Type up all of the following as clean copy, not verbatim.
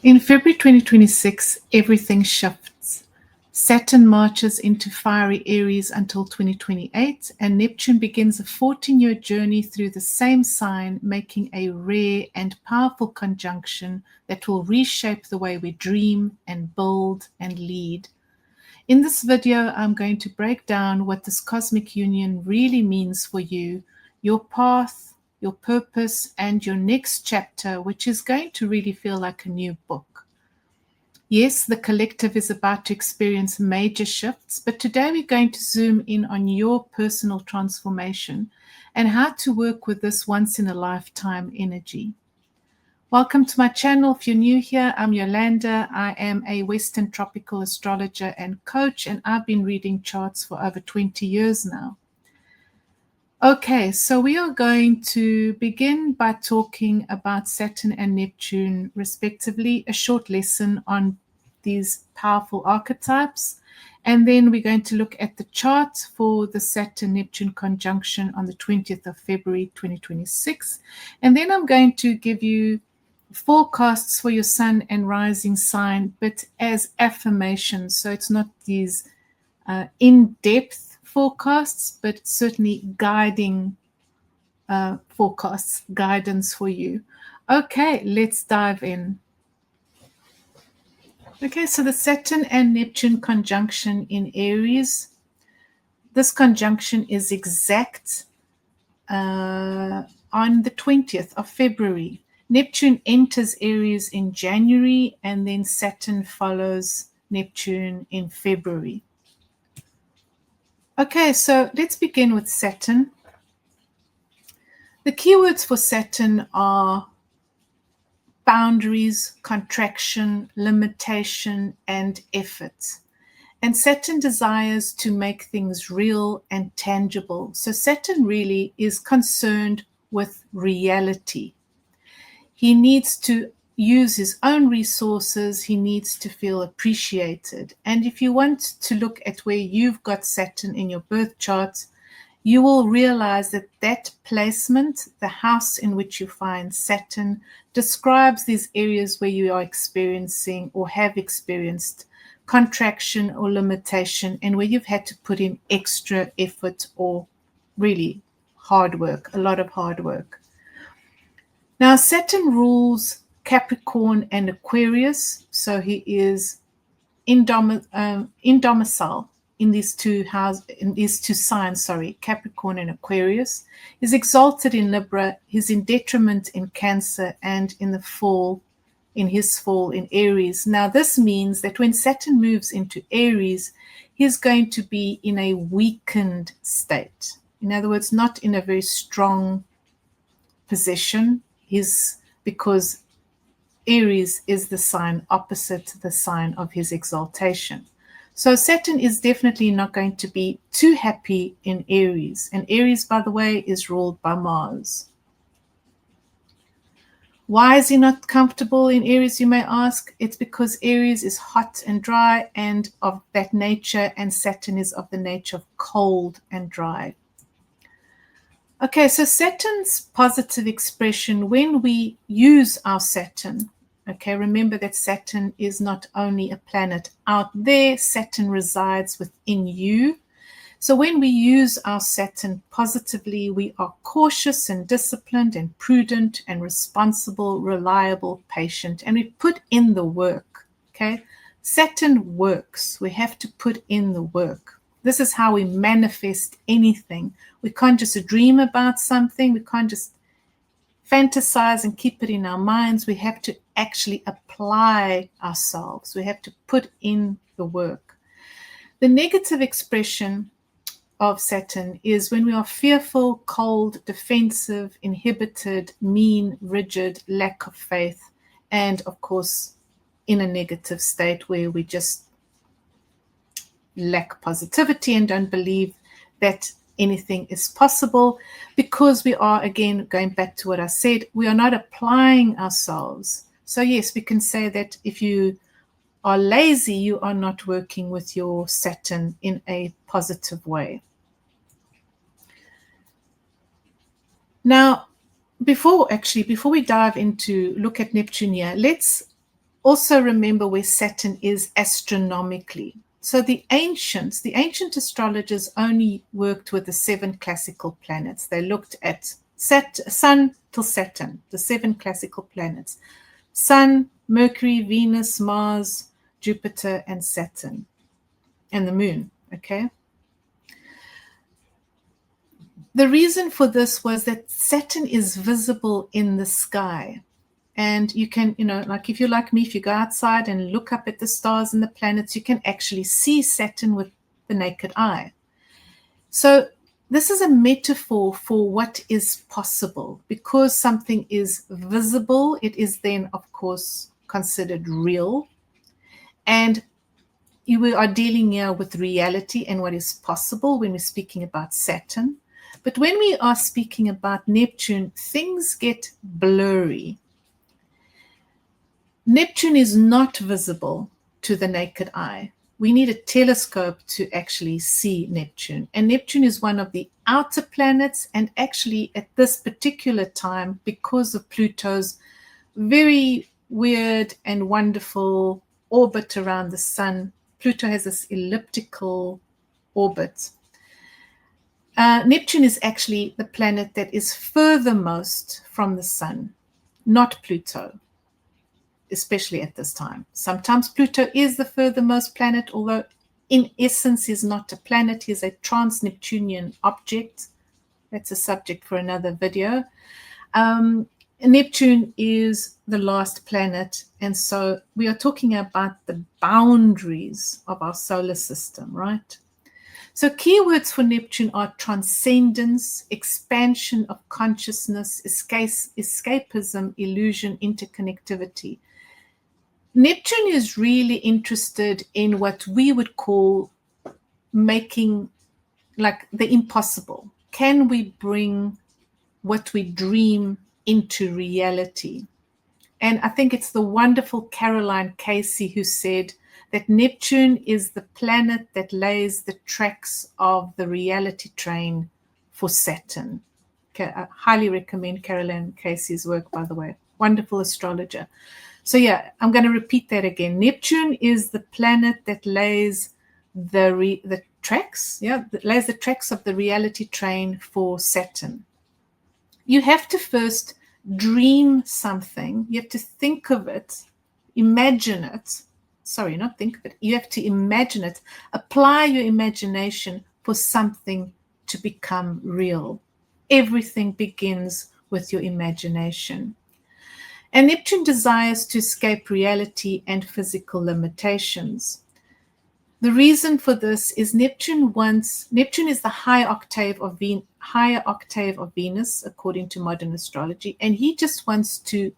In February 2026, everything shifts. Saturn marches into fiery Aries until 2028, and Neptune begins a 14-year journey through the same sign, making a rare and powerful conjunction that will reshape the way we dream and build and lead. In this video, I'm going to break down what this cosmic union really means for you, your path, your purpose, and your next chapter, which is going to really feel like a new book. Yes, the collective is about to experience major shifts, but today we're going to zoom in on your personal transformation and how to work with this once-in-a-lifetime energy. Welcome to my channel. If you're new here, I'm Yolanda. I am a Western tropical astrologer and coach, and I've been reading charts for over 20 years now. Okay, so we are going to begin by talking about Saturn and Neptune, respectively, a short lesson on these powerful archetypes. And then we're going to look at the chart for the Saturn-Neptune conjunction on the 20th of February 2026. And then I'm going to give you forecasts for your sun and rising sign, but as affirmations. So it's not these in-depth forecasts, but certainly guiding forecasts, guidance for you. Okay, let's dive in. Okay, so the Saturn and Neptune conjunction in Aries. This conjunction is exact on the 20th of February. Neptune enters Aries in January, and then Saturn follows Neptune in February. Okay, so let's begin with Saturn. The keywords for Saturn are boundaries, contraction, limitation, and effort. And Saturn desires to make things real and tangible. So Saturn really is concerned with reality. He needs to use his own resources. He needs to feel appreciated. And if you want to look at where you've got Saturn in your birth chart, you will realize that that placement, the house in which you find Saturn, describes these areas where you are experiencing or have experienced contraction or limitation, and where you've had to put in extra effort or really hard work, a lot of hard work. Now, Saturn rules Capricorn and Aquarius, so he is in domicile in these two signs, Capricorn and Aquarius. He's exalted in Libra, he's in detriment in Cancer, and in his fall in Aries. Now, this means that when Saturn moves into Aries, he's going to be in a weakened state. In other words, not in a very strong position. Because Aries is the sign opposite the sign of his exaltation. So Saturn is definitely not going to be too happy in Aries. And Aries, by the way, is ruled by Mars. Why is he not comfortable in Aries, you may ask? It's because Aries is hot and dry and of that nature, and Saturn is of the nature of cold and dry. Okay, so Saturn's positive expression, when we use our Saturn, okay, remember that Saturn is not only a planet out there, Saturn resides within you. So when we use our Saturn positively, we are cautious and disciplined and prudent and responsible, reliable, patient, and we put in the work, okay? Saturn works. We have to put in the work. This is how we manifest anything. We can't just dream about something. We can't just fantasize and keep it in our minds. We have to actually apply ourselves. We have to put in the work. The negative expression of Saturn is when we are fearful, cold, defensive, inhibited, mean, rigid, lack of faith, and of course, in a negative state where we just lack positivity and don't believe that anything is possible, because we are, again, going back to what I said, we are not applying ourselves. So yes, we can say that if you are lazy, you are not working with your Saturn in a positive way. Now, before we dive into look at Neptune here, let's also remember where Saturn is astronomically. So the ancient astrologers only worked with the 7 classical planets. They looked at Sun till Saturn, the 7 classical planets: Sun, Mercury, Venus, Mars, Jupiter, and Saturn, and the moon. Okay. The reason for this was that Saturn is visible in the sky. And you can, like if you're like me, if you go outside and look up at the stars and the planets, you can actually see Saturn with the naked eye. So this is a metaphor for what is possible. Because something is visible, it is then, of course, considered real. And we are dealing here with reality and what is possible when we're speaking about Saturn. But when we are speaking about Neptune, things get blurry. Neptune is not visible to the naked eye. We need a telescope to actually see Neptune. And Neptune is one of the outer planets. And actually, at this particular time, because of Pluto's very weird and wonderful orbit around the sun, Pluto has this elliptical orbit. Neptune is actually the planet that is furthermost from the sun, not Pluto, especially at this time. Sometimes Pluto is the furthermost planet, although in essence he's not a planet, he's a trans-Neptunian object. That's a subject for another video. Neptune is the last planet, and so we are talking about the boundaries of our solar system, right? So keywords for Neptune are transcendence, expansion of consciousness, escapism, illusion, interconnectivity. Neptune is really interested in what we would call making like the impossible. Can we bring what we dream into reality? And I think it's the wonderful Caroline Casey who said that Neptune is the planet that lays the tracks of the reality train for Saturn. Okay, I highly recommend Caroline Casey's work, by the way. Wonderful astrologer. So yeah, I'm going to repeat that again. Neptune is the planet that lays the tracks, that lays the tracks of the reality train for Saturn. You have to first dream something. You have to think of it, imagine it. Sorry, not think of it. You have to imagine it. Apply your imagination for something to become real. Everything begins with your imagination. And Neptune desires to escape reality and physical limitations. The reason for this is Neptune is the higher octave of Venus, according to modern astrology, and he just wants to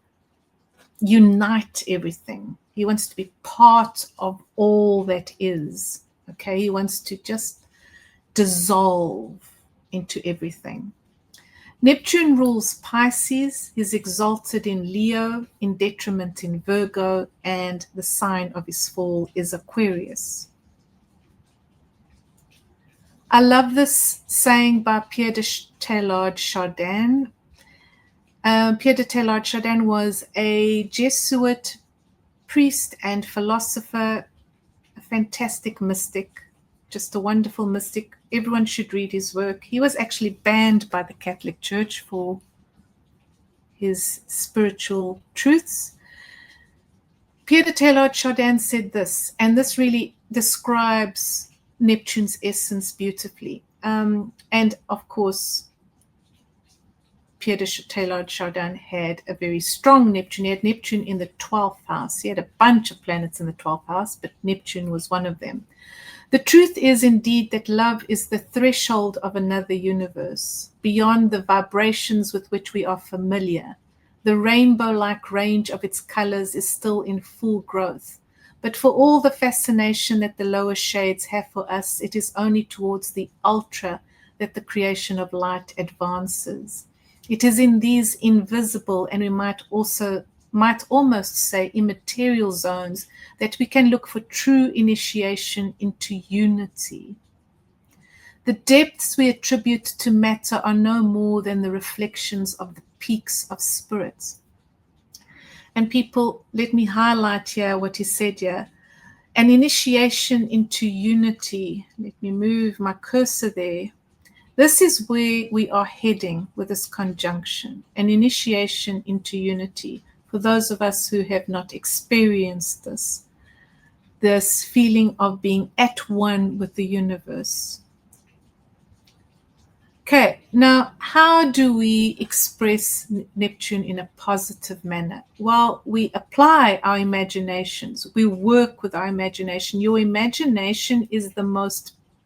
unite everything. He wants to be part of all that is. Okay, he wants to just dissolve into everything. Neptune rules Pisces, is exalted in Leo, in detriment in Virgo, and the sign of his fall is Aquarius. I love this saying by Pierre de Teilhard Chardin. Pierre de Teilhard Chardin was a Jesuit priest and philosopher, a fantastic mystic, just a wonderful mystic. Everyone should read his work. He was actually banned by the Catholic Church for his spiritual truths. Pierre de Teilhard Chardin said this, and this really describes Neptune's essence beautifully. And of course, Pierre de Teilhard Chardin had a very strong Neptune. He had Neptune in the 12th house. He had a bunch of planets in the 12th house, but Neptune was one of them. The truth is indeed that love is the threshold of another universe, beyond the vibrations with which we are familiar. The rainbow-like range of its colors is still in full growth. But for all the fascination that the lower shades have for us, it is only towards the ultra that the creation of light advances. It is in these invisible, and we might almost say immaterial zones, that we can look for true initiation into unity. The depths we attribute to matter are no more than the reflections of the peaks of spirit. And people, let me highlight here what he said here. An initiation into unity. Let me move my cursor there. This is where we are heading with this conjunction, an initiation into unity. For those of us who have not experienced this feeling of being at one with the universe. Okay, now how do we express Neptune in a positive manner? Well, we apply our imaginations. We work with our imagination. Your imagination is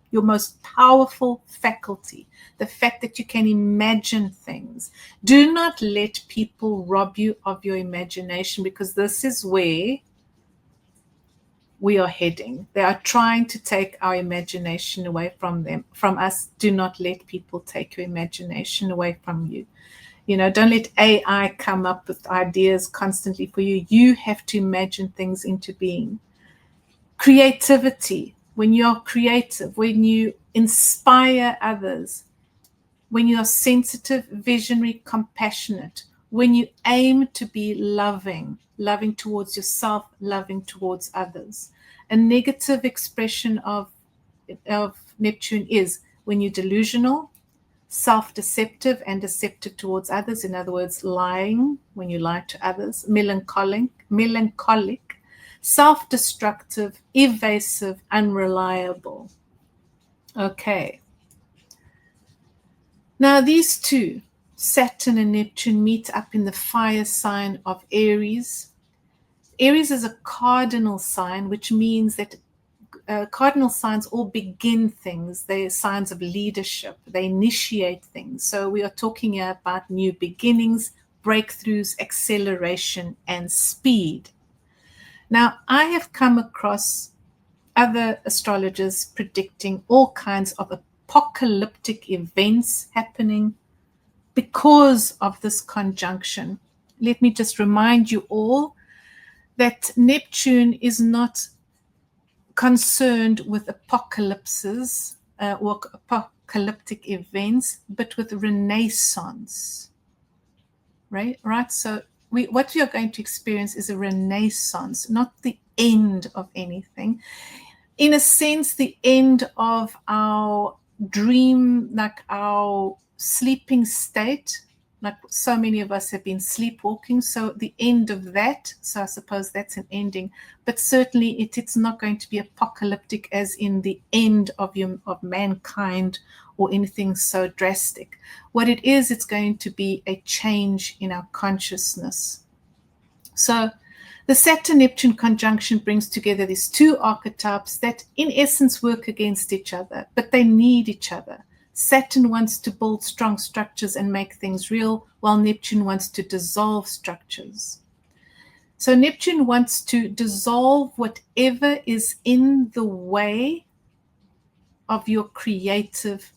your most powerful faculty. The fact that you can imagine things. Do not let people rob you of your imagination, because this is where we are heading. They are trying to take our imagination away from us. Do not let people take your imagination away from you. Don't let AI come up with ideas constantly for you. You have to imagine things into being. Creativity. When you're creative, when you inspire others, when you're sensitive, visionary, compassionate, when you aim to be loving towards yourself, loving towards others. A negative expression of Neptune is when you're delusional, self-deceptive and deceptive towards others. In other words, lying, when you lie to others, melancholic, self-destructive, evasive, unreliable. Okay. Now, these two, Saturn and Neptune, meet up in the fire sign of Aries. Aries is a cardinal sign, which means that cardinal signs all begin things. They're signs of leadership. They initiate things. So we are talking here about new beginnings, breakthroughs, acceleration, and speed. Now, I have come across other astrologers predicting all kinds of apocalyptic events happening because of this conjunction. Let me just remind you all that Neptune is not concerned with apocalypses or apocalyptic events, but with renaissance. Right? So what we are going to experience is a renaissance, not the end of anything. In a sense, the end of our dream, like our sleeping state, like so many of us have been sleepwalking. So the end of that, so I suppose that's an ending, but certainly it's not going to be apocalyptic as in the end of mankind or anything so drastic. What it is, it's going to be a change in our consciousness. So the Saturn-Neptune conjunction brings together these two archetypes that in essence work against each other, but they need each other. Saturn wants to build strong structures and make things real, while Neptune wants to dissolve structures. So Neptune wants to dissolve whatever is in the way of your creative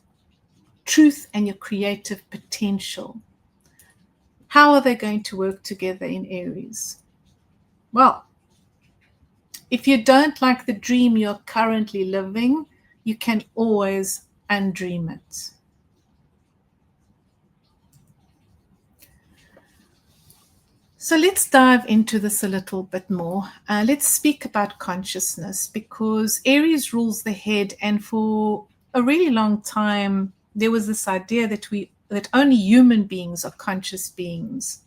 truth and your creative potential. How are they going to work together in Aries? Well, if you don't like the dream you're currently living, you can always undream it. So let's dive into this a little bit more. Let's speak about consciousness, because Aries rules the head, and for a really long time there was this idea that only human beings are conscious beings,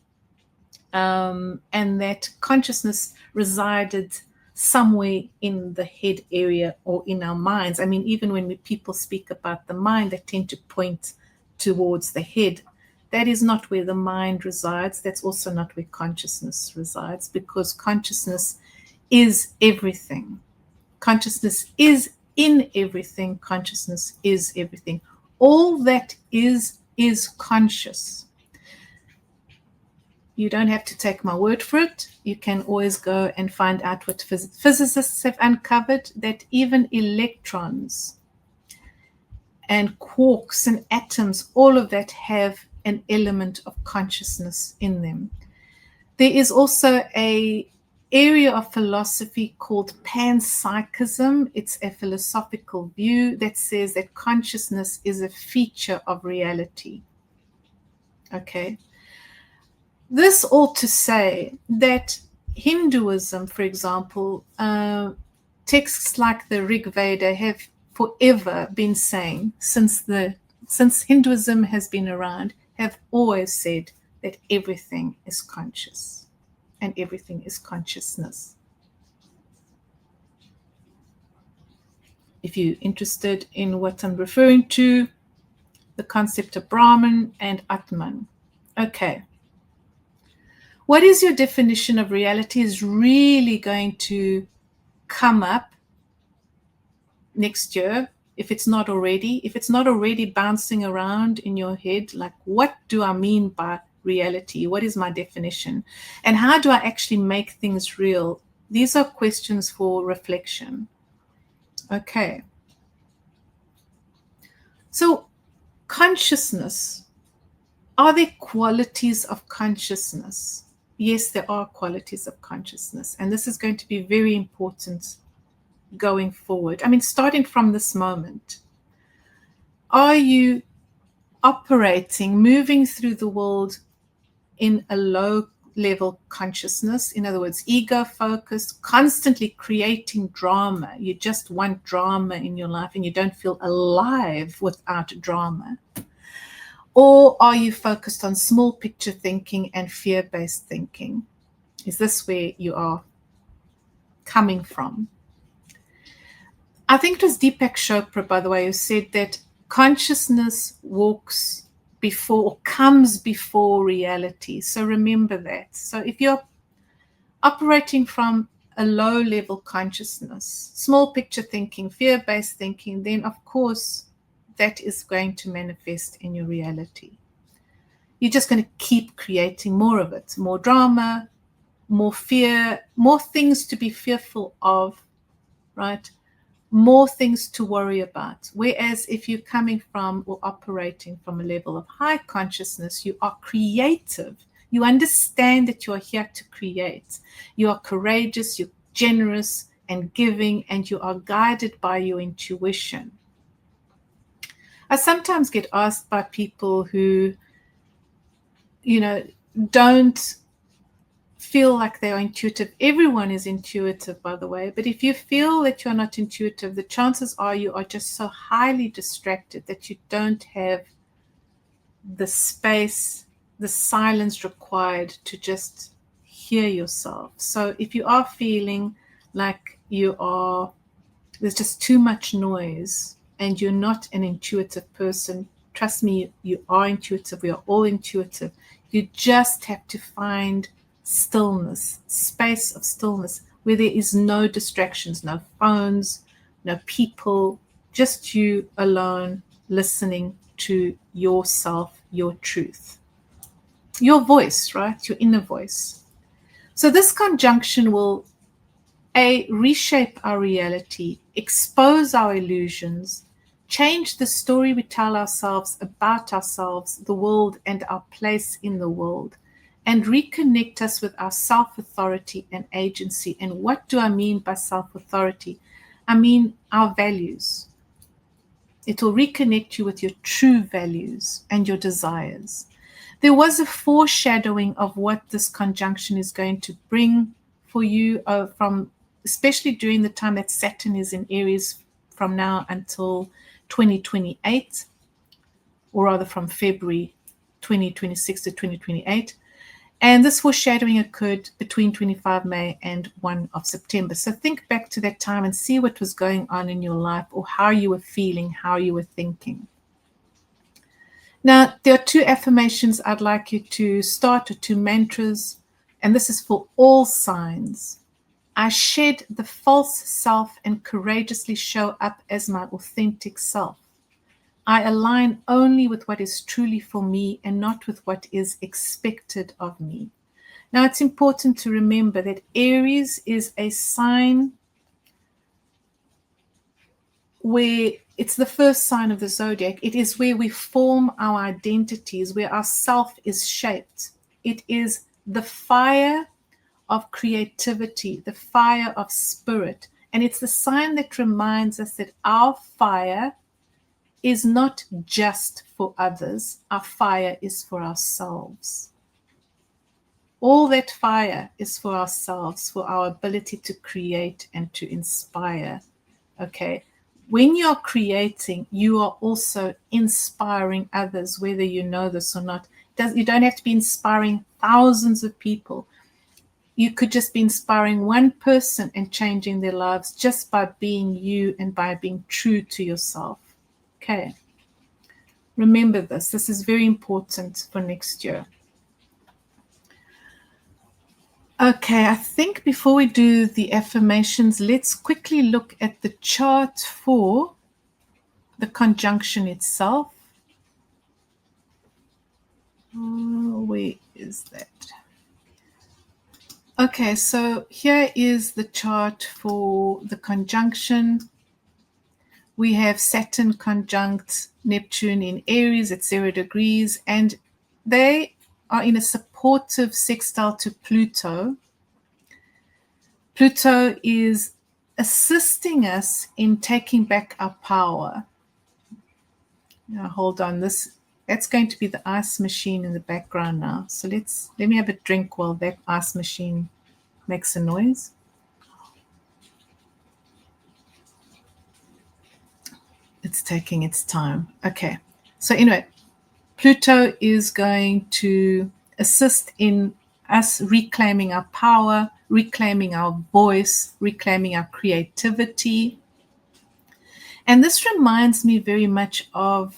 and that consciousness resided somewhere in the head area or in our minds. I mean, even when people speak about the mind, they tend to point towards the head. That is not where the mind resides. That's also not where consciousness resides, because consciousness is everything. Consciousness is in everything. Consciousness is everything. All that is conscious. You don't have to take my word for it. You can always go and find out what physicists have uncovered, that even electrons and quarks and atoms, all of that have an element of consciousness in them. There is also an area of philosophy called panpsychism. It's a philosophical view that says that consciousness is a feature of reality. Okay. This ought to say that Hinduism, for example, texts like the Rig Veda have forever been saying, since Hinduism has been around, have always said that everything is conscious and everything is consciousness. If you're interested in what I'm referring to, the concept of Brahman and Atman. Okay. What is your definition of reality is really going to come up next year, if it's not already bouncing around in your head, like, what do I mean by reality? What is my definition? And how do I actually make things real? These are questions for reflection. Okay. So, consciousness. Are there qualities of consciousness? Yes, there are qualities of consciousness. And this is going to be very important going forward. I mean, starting from this moment. Are you operating, moving through the world in a low level consciousness? In other words, ego focused, constantly creating drama. You just want drama in your life and you don't feel alive without drama. Or are you focused on small picture thinking and fear-based thinking? Is this where you are coming from? I think it was Deepak Chopra, by the way, who said that consciousness walks before or comes before reality. So remember that. So if you're operating from a low level consciousness, small picture thinking, fear-based thinking, then of course that is going to manifest in your reality. You're just going to keep creating more of it, more drama, more fear, more things to be fearful of, right? More things to worry about. Whereas if you're coming from or operating from a level of high consciousness, you are creative. You understand that you are here to create. You are courageous, you're generous and giving, and you are guided by your intuition. I sometimes get asked by people who, don't feel like they are intuitive. Everyone is intuitive, by the way, but if you feel that you're not intuitive, the chances are you are just so highly distracted that you don't have the space, the silence required to just hear yourself. So if you are feeling like there's just too much noise and you're not an intuitive person, trust me, you are intuitive. We are all intuitive. You just have to find stillness, space of stillness, where there is no distractions, no phones, no people, just you alone listening to yourself, your truth, your voice, right? Your inner voice. So this conjunction will reshape our reality, expose our illusions, change the story we tell ourselves about ourselves, the world, and our place in the world, and reconnect us with our self-authority and agency. And what do I mean by self-authority? I mean our values. It will reconnect you with your true values and your desires. There was a foreshadowing of what this conjunction is going to bring for you from especially during the time that Saturn is in Aries from now until 2028, or rather from February 2026 to 2028. And this foreshadowing occurred between 25 May and 1 of September. So think back to that time and see what was going on in your life, or how you were feeling, how you were thinking. Now, there are 2 affirmations I'd like you to start, or 2 mantras, and this is for all signs. I shed the false self and courageously show up as my authentic self. I align only with what is truly for me and not with what is expected of me. Now, it's important to remember that Aries is a sign where it's the first sign of the zodiac. It is where we form our identities, where our self is shaped. It is the fire of creativity, the fire of spirit. And it's the sign that reminds us that our fire is not just for others, our fire is for ourselves. All that fire is for ourselves, for our ability to create and to inspire. Okay. When you're creating, you are also inspiring others, whether you know this or not. You don't have to be inspiring thousands of people. You could just be inspiring one person and changing their lives just by being you and by being true to yourself. Okay. Remember this. This is very important for next year. Okay, I think before we do the affirmations, let's quickly look at the chart for the conjunction itself. Where is that? Okay, so here is the chart for the conjunction. We have Saturn conjunct Neptune in Aries at 0 degrees, and they are in a supportive sextile to Pluto. Pluto is assisting us in taking back our power. Now, hold on, that's going to be the ice machine in the background now. So let me have a drink while that ice machine makes a noise. It's taking its time. Okay. So anyway, Pluto is going to assist in us reclaiming our power, reclaiming our voice, reclaiming our creativity. And this reminds me very much of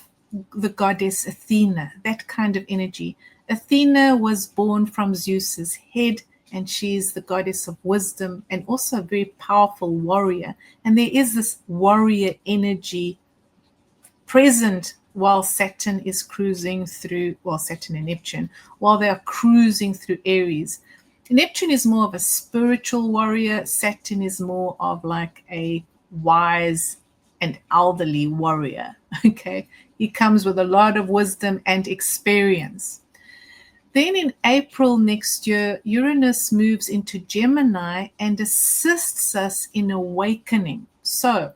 the goddess Athena, that kind of energy. Athena was born from Zeus's head, and she's the goddess of wisdom and also a very powerful warrior. And there is this warrior energy present while Saturn is cruising through, Saturn and Neptune, while they are cruising through Aries. Neptune is more of a spiritual warrior. Saturn is more of like a wise and elderly warrior. Okay. He comes with a lot of wisdom and experience. Then in April next year, Uranus moves into Gemini and assists us in awakening. So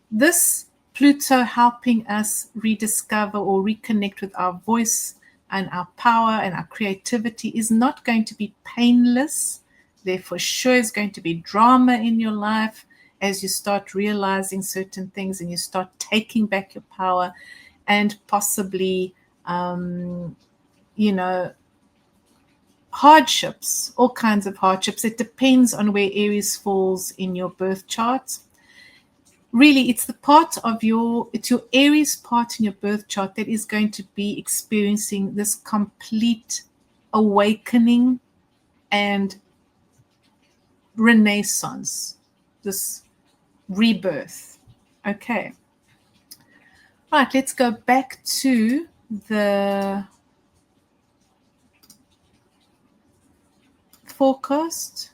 this Pluto helping us rediscover or reconnect with our voice and our power and our creativity is not going to be painless. There for sure is going to be drama in your life as you start realizing certain things and you start taking back your power, and possibly, hardships, all kinds of hardships. It depends on where Aries falls in your birth chart. Really, it's your Aries part in your birth chart that is going to be experiencing this complete awakening and renaissance, this rebirth. Okay. Right, let's go back to the forecast.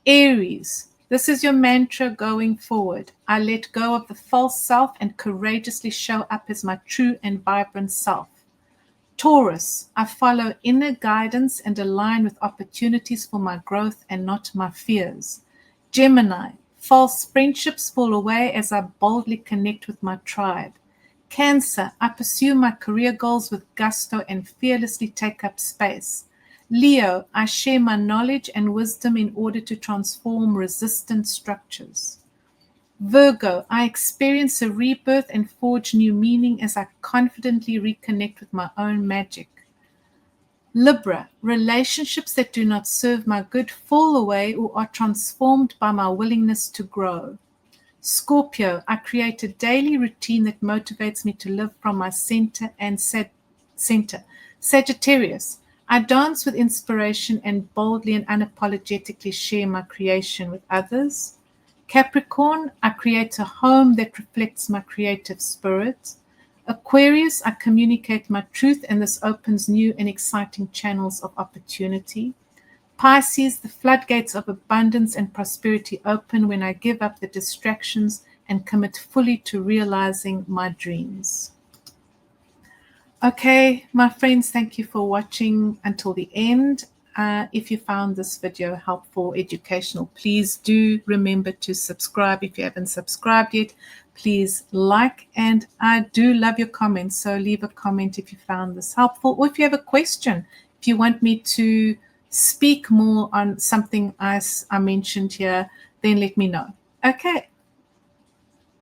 Aries, this is your mantra going forward. I let go of the false self and courageously show up as my true and vibrant self. Taurus, I follow inner guidance and align with opportunities for my growth and not my fears. Gemini, false friendships fall away as I boldly connect with my tribe. Cancer, I pursue my career goals with gusto and fearlessly take up space. Leo, I share my knowledge and wisdom in order to transform resistant structures. Virgo, I experience a rebirth and forge new meaning as I confidently reconnect with my own magic. Libra, relationships that do not serve my good fall away or are transformed by my willingness to grow. Scorpio, I create a daily routine that motivates me to live from my center and center. Sagittarius, I dance with inspiration and boldly and unapologetically share my creation with others. Capricorn, I create a home that reflects my creative spirit. Aquarius, I communicate my truth, and this opens new and exciting channels of opportunity. Pisces, the floodgates of abundance and prosperity open when I give up the distractions and commit fully to realizing my dreams. Okay, my friends, thank you for watching until the end. If you found this video helpful, educational, please do remember to subscribe if you haven't subscribed yet. please like, and I do love your comments. So leave a comment if you found this helpful, or if you have a question, if you want me to speak more on something I mentioned here, then let me know. Okay,